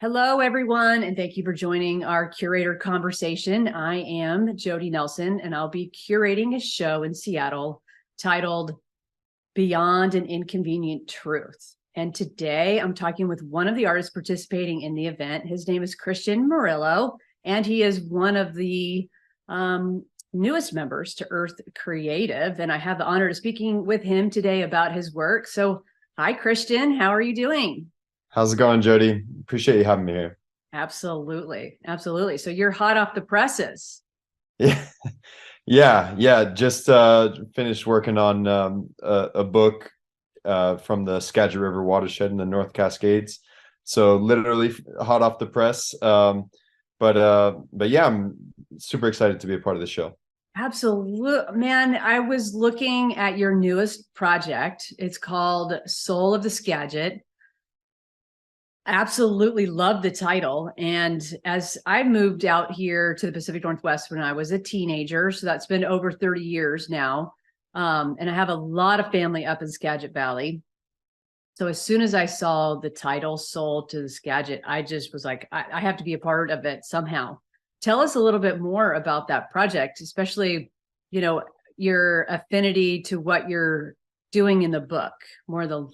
Hello, everyone, and thank you for joining our curator conversation. I am Jodie Nelson, and I'll be curating a show in Seattle titled Beyond an Inconvenient Truth. And today I'm talking with one of the artists participating in the event. His name is Christian Murillo, and he is one of the newest members to Earth Creative. And I have the honor of speaking with him today about his work. So, hi, Christian. How are you doing? How's it going, Jody? Appreciate you having me here. Absolutely. Absolutely. So you're hot off the presses. Yeah, yeah. Just finished working on a book from the Skagit River watershed in the North Cascades. So literally hot off the press. But yeah, I'm super excited to be a part of the show. Absolutely. Man, I was looking at your newest project. It's called Soul of the Skagit. Absolutely love the title. And as I moved out here to the Pacific Northwest when I was a teenager, so that's been over 30 years now. And I have a lot of family up in Skagit Valley. So as soon as I saw the title Soul to the Skagit, I just was like, I have to be a part of it somehow. Tell us a little bit more about that project, especially, your affinity to what you're doing in the book, more the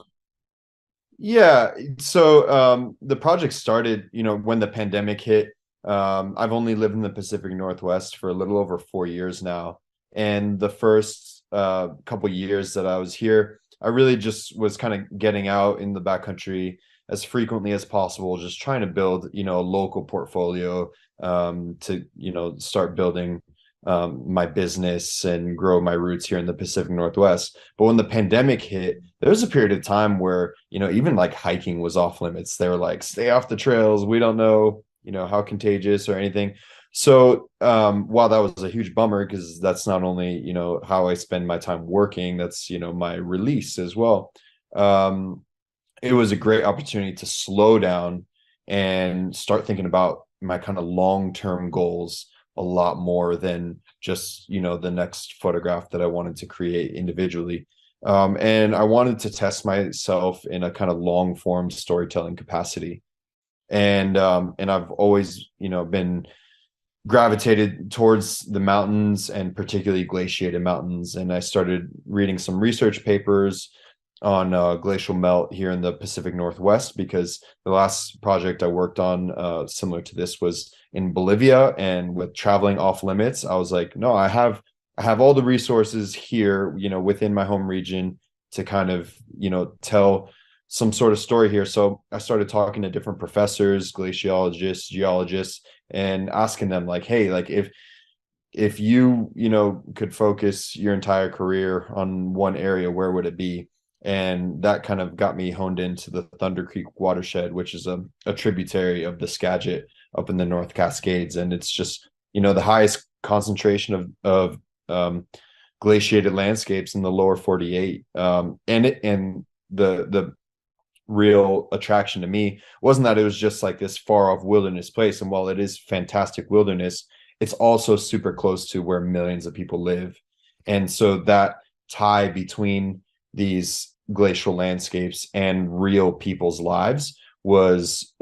Yeah, so the project started, when the pandemic hit. I've only lived in the Pacific Northwest for a little over 4 years now. And the first couple years that I was here, I really just was kind of getting out in the backcountry as frequently as possible, just trying to build, a local portfolio to, start building my business and grow my roots here in the Pacific Northwest. But when the pandemic hit, there was a period of time where, even like hiking was off limits. They were like, stay off the trails. We don't know, how contagious or anything. So while that was a huge bummer, because that's not only, how I spend my time working, that's, my release as well. It was a great opportunity to slow down and start thinking about my kind of long-term goals a lot more than just the next photograph that I wanted to create individually. And I wanted to test myself in a kind of long form storytelling capacity. And I've always been gravitated towards the mountains, and particularly glaciated mountains. And I started reading some research papers on glacial melt here in the Pacific Northwest, because the last project I worked on similar to this was in Bolivia. And with traveling off limits, I was like, no, I have all the resources here, within my home region to kind of, tell some sort of story here. So I started talking to different professors, glaciologists, geologists, and asking them like, hey, like if you, could focus your entire career on one area, where would it be? And that kind of got me honed into the Thunder Creek watershed, which is a tributary of the Skagit up in the North Cascades. And it's just, the highest concentration of glaciated landscapes in the lower 48. And the real attraction to me wasn't that it was just like this far off wilderness place. And while it is fantastic wilderness, it's also super close to where millions of people live. And so that tie between these glacial landscapes and real people's lives was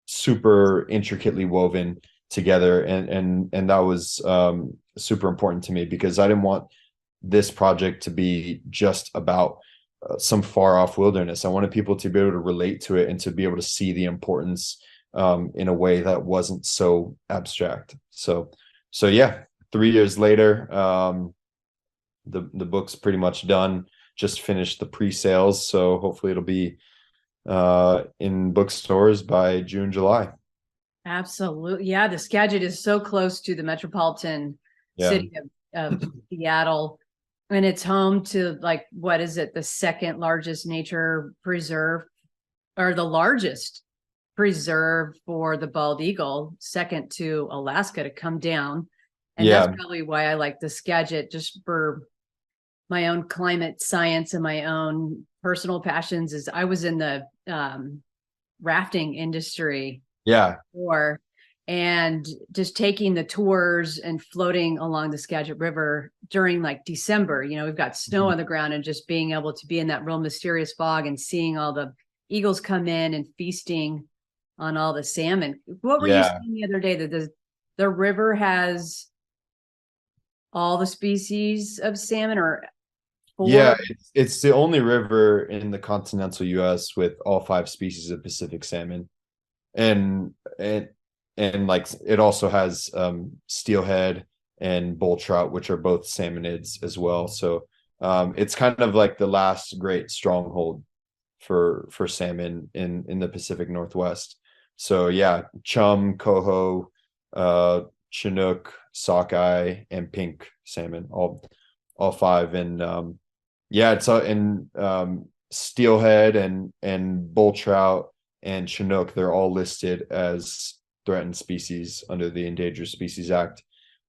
super intricately woven together. And that was super important to me, because I didn't want this project to be just about some far off wilderness. I wanted people to be able to relate to it and to be able to see the importance in a way that wasn't so abstract. So yeah, 3 years later, the book's pretty much done. Just finished the pre-sales, so hopefully it'll be in bookstores by June, July. absolutely. Yeah, the Skagit is so close to the metropolitan Yeah. city of Seattle. And it's home to, like, what is it? The second largest nature preserve, or the largest preserve for the bald eagle, second to Alaska to come down. And that's Yeah. probably why I like the Skagit, just for my own climate science and my own personal passions. Is I was in the rafting industry Yeah. before, and just taking the tours and floating along the Skagit River during like December, we've got snow on the ground, and just being able to be in that real mysterious fog and seeing all the eagles come in and feasting on all the salmon. What were you Yeah. saying the other day, that the river has all the species of salmon, or Yeah, four? it's the only river in the continental US with all five species of Pacific salmon. And and and like it also has steelhead and bull trout, which are both salmonids as well. So it's kind of like the last great stronghold for salmon in the Pacific Northwest. So yeah, chum, coho, chinook, sockeye, and pink salmon, all five. And yeah, it's in steelhead and bull trout and chinook. They're all listed as threatened species under the Endangered Species Act.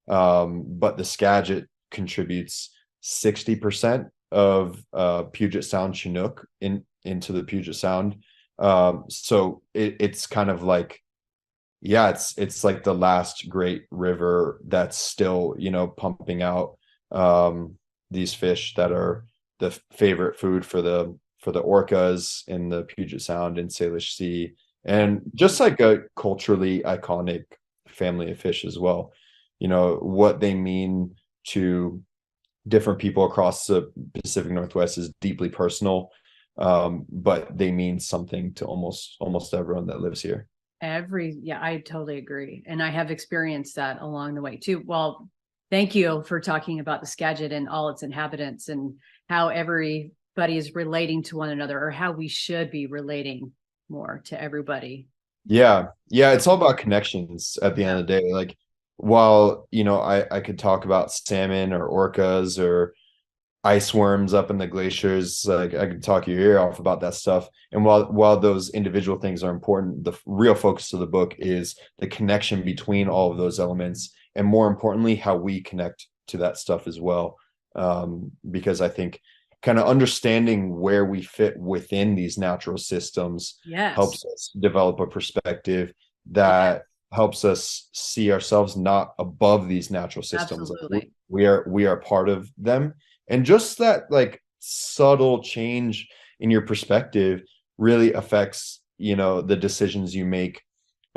But the Skagit contributes 60% of Puget Sound Chinook into the Puget Sound. So it's kind of like, yeah, it's like the last great river that's still, pumping out these fish that are the favorite food for the orcas in the Puget Sound and Salish Sea, and just like a culturally iconic family of fish as well. What they mean to different people across the Pacific Northwest is deeply personal, but they mean something to almost everyone that lives here. Yeah, I totally agree. And I have experienced that along the way too. Well, thank you for talking about the Skagit and all its inhabitants, and how everybody is relating to one another, or how we should be relating more to everybody. Yeah, it's all about connections at the end Yeah. of the day. Like, while I could talk about salmon or orcas or ice worms up in the glaciers, like I could talk your ear off about that stuff. And while those individual things are important, the real focus of the book is the connection between all of those elements, and more importantly, how we connect to that stuff as well. Because I think kind of understanding where we fit within these natural systems Yes. helps us develop a perspective Yeah, that helps us see ourselves not above these natural systems. Like, absolutely. we are part of them. And just that like subtle change in your perspective really affects, the decisions you make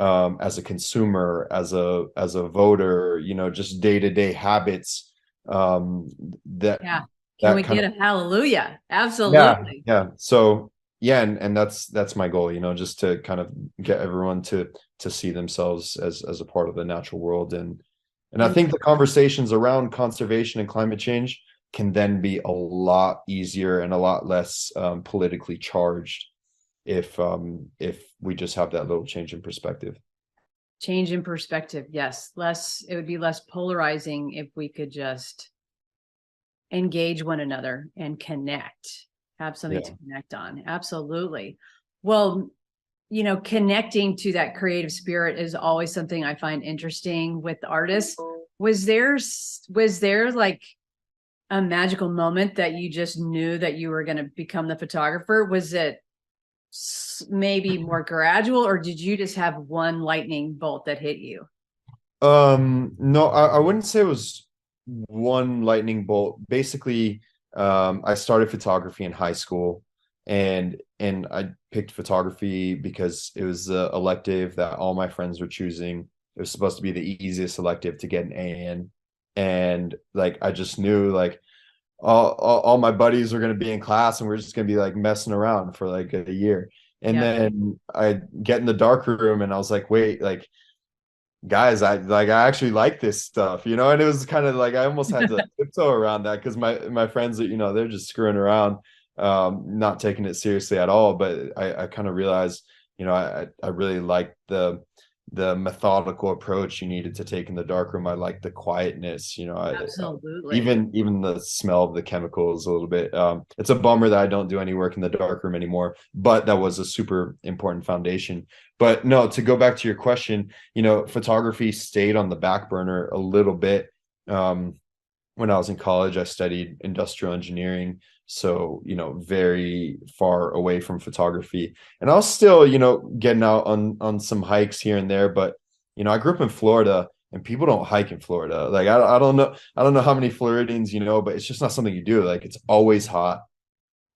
as a consumer, as a voter, just day-to-day habits, that Yeah. Can that we kind get of. a hallelujah? Yeah, Absolutely. yeah. So yeah, and that's my goal, just to kind of get everyone to see themselves as a part of the natural world. And I And think the conversations around conservation and climate change can then be a lot easier and a lot less politically charged if we just have that little change in perspective. change in perspective. Yes. It would be less polarizing if we could just engage one another and connect, have something to Yeah. connect on. Absolutely. Well, connecting to that creative spirit is always something I find interesting with artists. Was there like a magical moment that you just knew that you were going to become the photographer? Was it maybe more gradual, or did you just have one lightning bolt that hit you? No, I wouldn't say it was one lightning bolt. Basically, I started photography in high school, and I picked photography because it was the elective that all my friends were choosing. It was supposed to be the easiest elective to get an A in. And like I just knew like all my buddies were gonna be in class and we're just gonna be like messing around for like a year. And Yeah. then I get in the dark room and I was like, wait, like guys, I actually like this stuff, and it was kind of like I almost had to tiptoe around that because my friends that they're just screwing around, not taking it seriously at all. But I kind of realized, I really liked the methodical approach you needed to take in the darkroom. I like the quietness, Absolutely. even the smell of the chemicals a little bit. It's a bummer that I don't do any work in the darkroom anymore, but that was a super important foundation. But no, to go back to your question, photography stayed on the back burner a little bit. When I was in college, I studied industrial engineering, so very far away from photography. And I was still, getting out on some hikes here and there. But I grew up in Florida, and people don't hike in Florida. Like I don't know how many Floridians but it's just not something you do. Like it's always hot.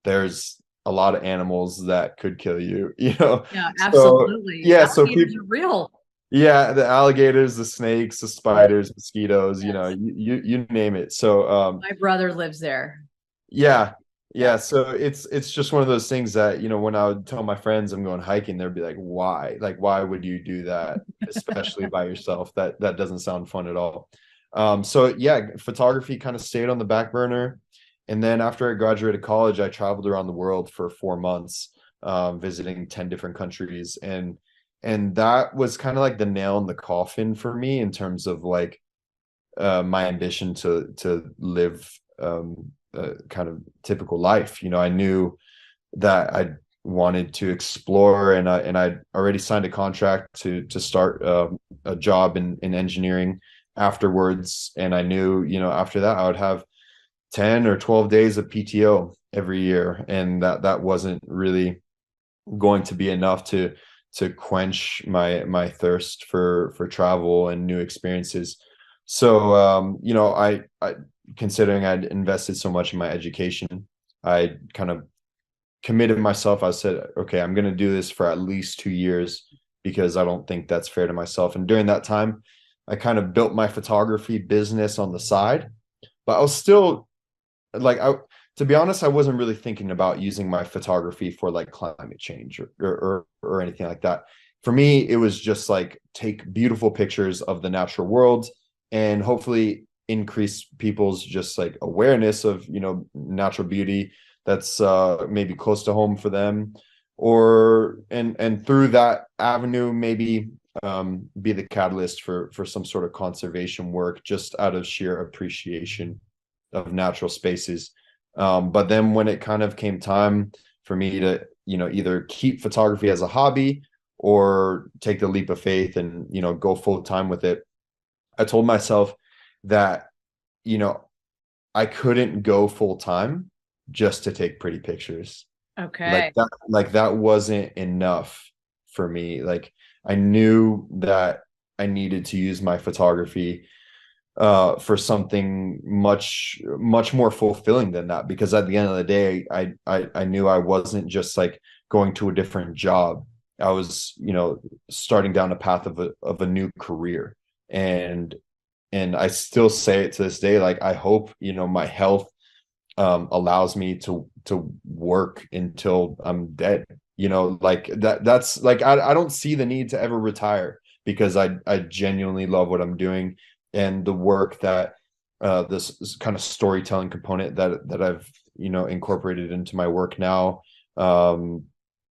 There's a lot of animals that could kill you, you know. Yeah, So absolutely. yeah, so Alligators people, are real. yeah, the alligators, the snakes, the spiders, mosquitoes, you know, Yes. you name it. So My brother lives there. yeah, Yeah. yeah. So it's just one of those things that, you know, when I would tell my friends I'm going hiking, they'd be like, why? Like, why would you do that, especially by yourself? That doesn't sound fun at all. So yeah, photography kind of stayed on the back burner. And then after I graduated college, I traveled around the world for 4 months, visiting 10 different countries. And that was kind of like the nail in the coffin for me in terms of like my ambition to live kind of typical life. You know, I knew that I wanted to explore, and I'd already signed a contract to start a job in engineering afterwards. And I knew, you know, after that I would have 10 or 12 days of PTO every year, and that wasn't really going to be enough to quench my thirst for travel and new experiences. So you know, I considering I'd invested so much in my education, I kind of committed myself. I said, okay, I'm going to do this for at least 2 years because I don't think that's fair to myself. And during that time, I kind of built my photography business on the side, but I was still like, to be honest, I wasn't really thinking about using my photography for like climate change or anything like that. For me, it was just like take beautiful pictures of the natural world and hopefully increase people's just like awareness of, you know, natural beauty that's maybe close to home for them, or and through that avenue maybe be the catalyst for some sort of conservation work just out of sheer appreciation of natural spaces. But then when it kind of came time for me to, you know, either keep photography as a hobby or take the leap of faith and, you know, go full time with it, I told myself that, you know, I couldn't go full time just to take pretty pictures. Okay. Like that wasn't enough for me. Like I knew that I needed to use my photography for something much more fulfilling than that, because at the end of the day I knew I wasn't just like going to a different job. I was, you know, starting down a path of a new career. And I still say it to this day, like I hope, you know, my health allows me to work until I'm dead. You know, like that's like I don't see the need to ever retire because I genuinely love what I'm doing, and the work that this kind of storytelling component that I've, you know, incorporated into my work now,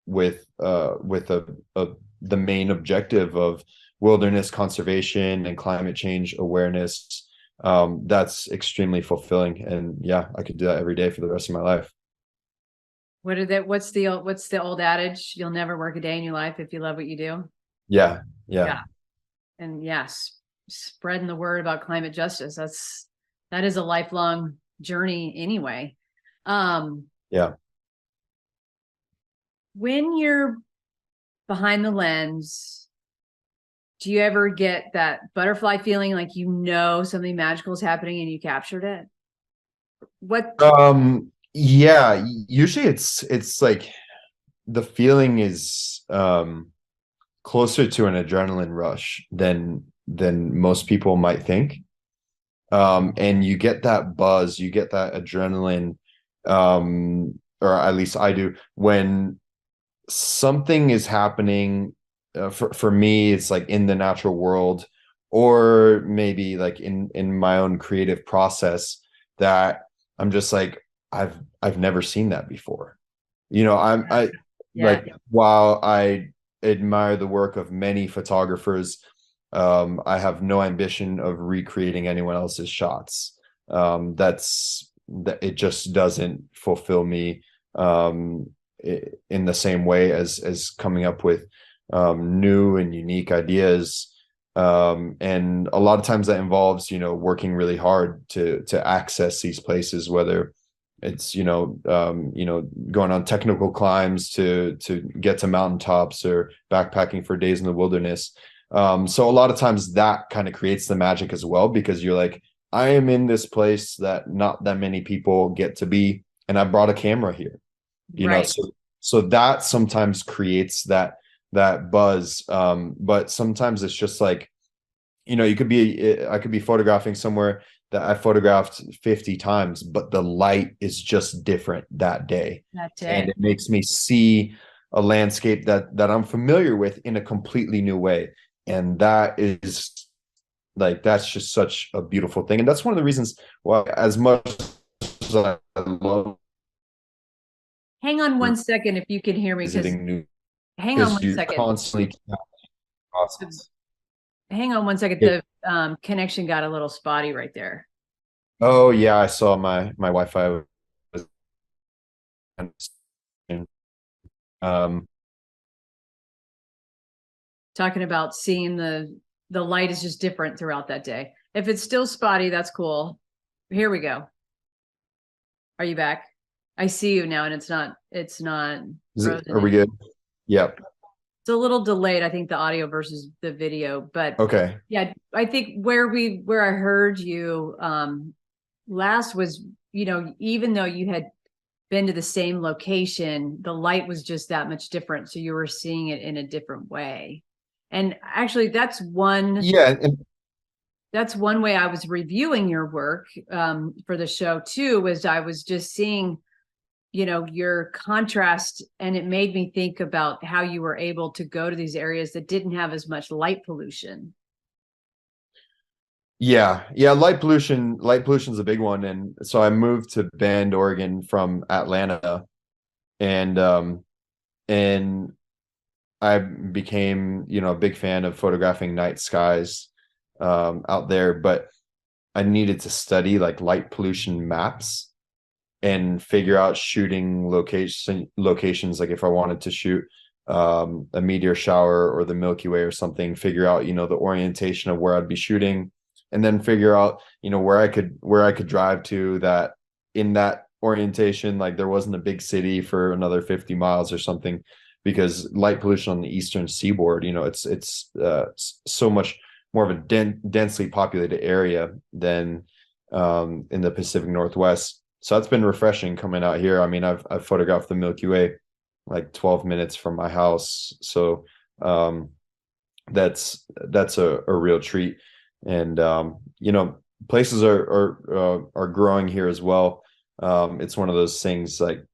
with the main objective of wilderness conservation and climate change awareness. That's extremely fulfilling, and yeah, I could do that every day for the rest of my life. What's the old adage? You'll never work a day in your life if you love what you do. Yeah, yeah, Yeah. And yes, spreading the word about climate justice. That is a lifelong journey anyway. Um, yeah. when you're behind the lens, do you ever get that butterfly feeling like you know something magical is happening and you captured it? What Yeah, usually it's like the feeling is closer to an adrenaline rush than most people might think. And you get that buzz, you get that adrenaline, or at least I do, when something is happening. For me, it's like in the natural world, or maybe like in my own creative process, that I'm just like, I've never seen that before. You know, I yeah. like, while I admire the work of many photographers, I have no ambition of recreating anyone else's shots. That it just doesn't fulfill me in the same way as coming up with new and unique ideas. And a lot of times that involves, you know, working really hard to access these places, whether it's, you know, going on technical climbs to get to mountaintops, or backpacking for days in the wilderness. So a lot of times that kind of creates the magic as well, because you're like, I am in this place that not that many people get to be, and I brought a camera here. Right. So that sometimes creates that buzz. But sometimes it's just like, I could be photographing somewhere that I photographed 50 times, but the light is just different that day. That And day. it makes me see a landscape that I'm familiar with in a completely new way. And that is like, that's just such a beautiful thing. And that's one of the reasons why, as much as I love Hang on one second if you can hear me, because visiting new, hang on because one you second. constantly process. Hang on one second. The connection got a little spotty right there. Oh yeah, I saw my Wi-Fi was um Talking about seeing the light is just different throughout that day. If it's still spotty, that's cool. Here we go. Are you back? I see you now, and it's not frozen are we anymore. good? Yep. It's a little delayed, I think, the audio versus the video, but Okay. yeah, I think where I heard you last was, even though you had been to the same location, the light was just that much different. So you were seeing it in a different way. And actually, Yeah, that's one way I was reviewing your work for the show too, was I was just seeing, your contrast, and it made me think about how you were able to go to these areas that didn't have as much light pollution. yeah, light pollution's a big one. And so I moved to Bend, Oregon from Atlanta, and and I became, a big fan of photographing night skies out there, but I needed to study like light pollution maps and figure out shooting locations, like if I wanted to shoot a meteor shower or the Milky Way or something, figure out, the orientation of where I'd be shooting, and then figure out, where I could drive to that in that orientation, like there wasn't a big city for another 50 miles or something, because light pollution on the eastern seaboard, it's so much more of a densely populated area than in the Pacific Northwest. So that's been refreshing coming out here. I mean, I've photographed the Milky Way like 12 minutes from my house. So that's a real treat. And places are growing here as well. It's one of those things, like,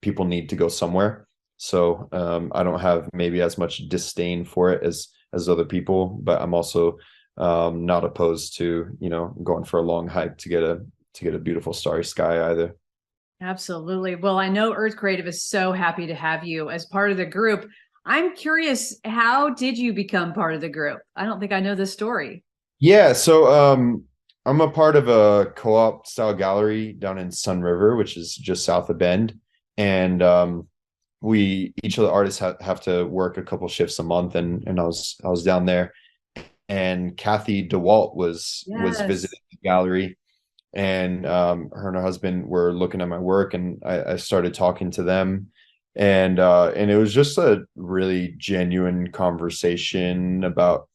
people need to go somewhere. So I don't have maybe as much disdain for it as other people, but I'm also not opposed to, going for a long hike to get a beautiful starry sky either. Absolutely. Well, I know Earth Creative is so happy to have you as part of the group. I'm curious, how did you become part of the group? I don't think I know this story. Yeah, so I'm a part of a co-op style gallery down in Sun River, which is just south of Bend. And we each of the artists have to work a couple shifts a month, and I was down there, and Kathy DeWalt was Yes. visiting the gallery, and her and her husband were looking at my work, and I started talking to them, and it was just a really genuine conversation about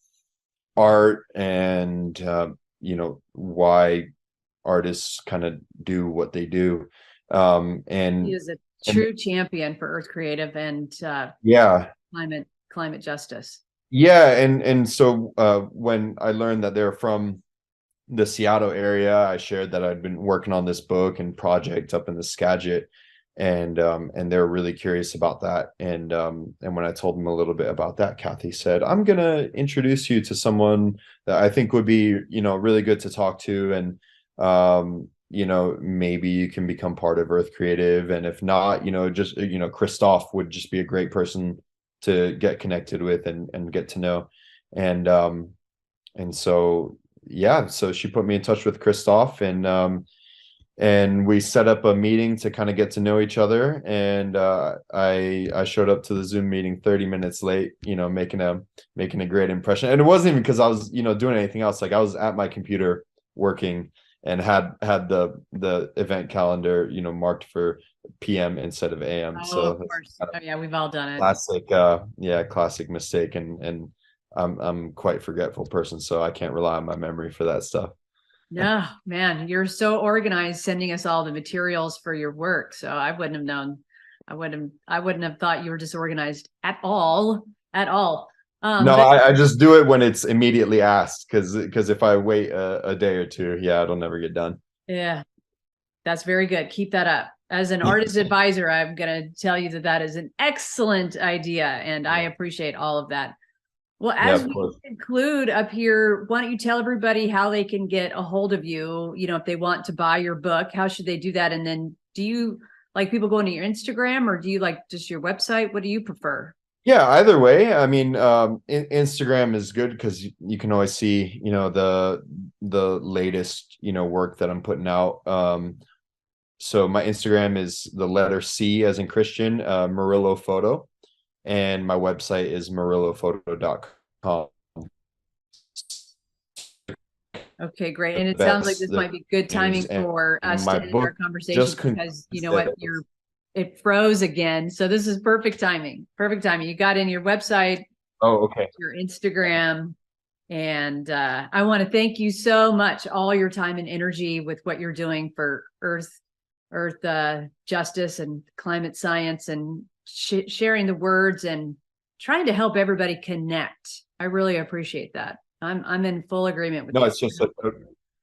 art, and why artists kind of do what they do. He And is a and true champion for Earth Creative and yeah, climate justice. yeah, and so when I learned that they're from the Seattle area, I shared that I'd been working on this book and project up in the Skagit, and they're really curious about that. And when I told them a little bit about that, Kathy said, "I'm gonna introduce you to someone that I think would be, really good to talk to, and maybe you can become part of Earth Creative, and if not, just Christoph would just be a great person to get connected with and get to know." And so yeah, so she put me in touch with Christoph, and we set up a meeting to kind of get to know each other. And I showed up to the Zoom meeting 30 minutes late, making a great impression. And it wasn't even because I was, doing anything else. Like, I was at my computer working, and had the event calendar, marked for PM instead of AM. Oh, So of that's course. kind of Oh, yeah, we've all done it. classic, yeah, classic mistake. And I'm quite forgetful person, so I can't rely on my memory for that stuff. No, man, you're so organized sending us all the materials for your work. So I wouldn't have known. I wouldn't have thought you were disorganized at all, at all. No, But I just do it when it's immediately asked, because if I wait a day or two, yeah, it'll never get done. yeah, that's very good. Keep that up. As an artist advisor, I'm going to tell you that that is an excellent idea, and I appreciate all of that. Well, Yeah, as of we course. conclude up here, why don't you tell everybody how they can get a hold of you? You know, if they want to buy your book, how should they do that? And then do you like people going to your Instagram, or do you like just your website? What do you prefer? Yeah, either way. I mean, Instagram is good because you can always see, the latest, work that I'm putting out. So my Instagram is the letter C as in Christian, Murillo Photo, and my website is murillophoto.com. Okay, great. And it sounds like That's this the might be good timing news. And for us my to end our book conversation just because you know concluded. what, it froze again. So this is perfect timing. Perfect timing. You got in your website, Oh, okay. your Instagram, and I want to thank you so much, all your time and energy with what you're doing for Earth justice and climate science, and sharing the words and trying to help everybody connect. I really appreciate that. I'm in full agreement with No, you. it's just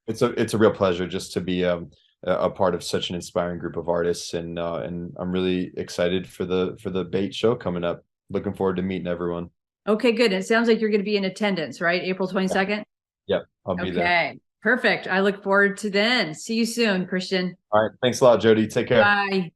it's a real pleasure just to be a part of such an inspiring group of artists, and I'm really excited for the bait show coming up. Looking forward to meeting everyone. Okay, good. It sounds like you're going to be in attendance, right? April 22nd. Yep, I'll be there. Okay, perfect. I look forward to then. See you soon, Christian. All right, thanks a lot, Jodie. Take care. Bye.